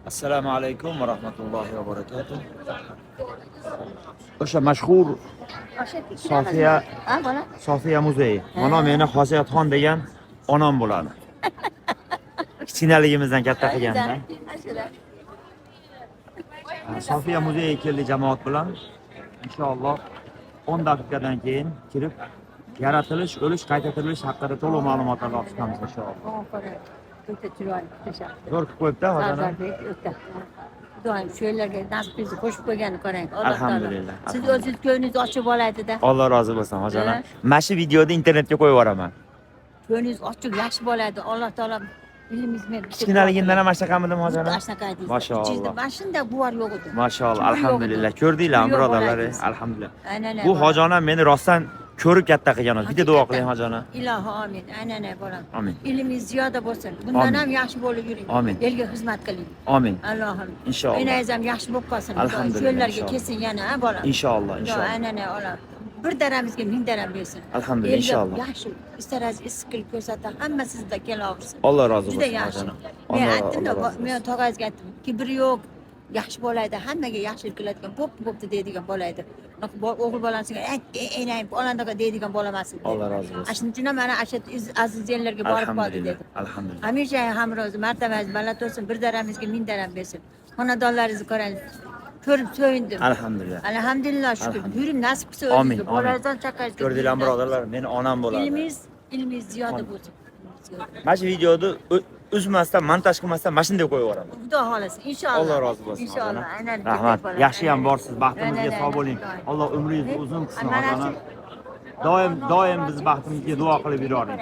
Assalomu alaykum va rahmatullohi va barakatuh. O'sha mashhur Sofiya Sofiya muzeyi. Mana meni Xosiyatxon degan onam bo'ladi. Kichkinaligimizdan katta qilganda. Sofiya muzeyiga keldik jamoat bilan. Inshaalloh 10 daqiqadan keyin kirib yaratilish, o'lish, qayta tirilish haqida to'liq ma'lumotlar olishamiz inshaalloh. Zo'r qilib qo'yibdi hozir. Doim shu yerlarga nasibingizni qo'shib qo'yganini qarang. Alhamdulillah. Siz o'zingiz ko'nglingiz ochib oladida. Alloh rozi bo'lsin hojana. Mana shu videoni internetga qo'yib yuboraman. Ko'nglingiz ochiq yaxshi bo'ladi. Alloh taolo ilmingizni Kichkinaligimdan ham ashtaqamidim hojana. ashtaqaydi. Mashallah. Mana shunday buvar yo'q edi. Mashallah, alhamdulillah. Ko'rdinglarmi birodarlar? Alhamdulillah. Aynan. Bu hojona meni rostdan ko'rib katta qilgan. Bitta duo qiling hojana. Ilohi amin. Aynan bolam. Amin. Ilmingiz ziyoda bo'lsin. Bundan ham yaxshi bo'lib yuring. Amin. Elga xizmat qiling. Amin. Allohim. Inshaalloh. Enangiz ham yaxshi bo'lib qolsin. Alhamdulillah, Shu yerlarga inshaalloh. kelsin yana, ha bolam. Inshaalloh, inshaalloh. Aynan olam. Bir daramizga ming daram bersin. Alhamdulillah, inshaalloh. Yaxshi, istarangiz issiqlik ko'rsatsa, hamma sizda kelaversin. Alloh rozi Juda bo'lsin yaxshi. hojana. Men Alloh aytdim-da, rozi men tog'angizga aytdim. Kibr yo'q. Yaxshi bo'ladi, hammaga yaxshilik qiladigan, bo'pti deydigan bola edi. O'g'il bolasiga enang olandaqa deydigan bola emas edi. Alloh rozi bo'lsin. Shuning uchun ham mana asha azizlarga borib qoldi dedi. Alhamdulillah. Hamisha hamro'zi, martabangiz baland bo'lsin, bir daramizga ming daram bersin. Xonadonlaringizni ko'rang. Ko'rib so'yindim. Alhamdulillah. Alhamdulillah shukur. Yuring nasib qilsa Amin, o'zingizga. amin. Bolalardan chaqaringiz. Ko'rdinglarmi birodarlar? Meni onam bo'ladi. Ilmingiz ziyoda bo'lsin. Mana shu videoni uzmasdan, montaj qilmasdan mana shunday qo'yib yuboraman. Xudo xohlasa, inshaalloh. Alloh rozi bo'lsin. Inshaalloh, aynan. Rahmat. Yaxshi ham borsiz, baxtimizga sog' bo'ling. Alloh umringizni uzun qilsin hojana. Doim biz baxtimizga duo qilib yuravering.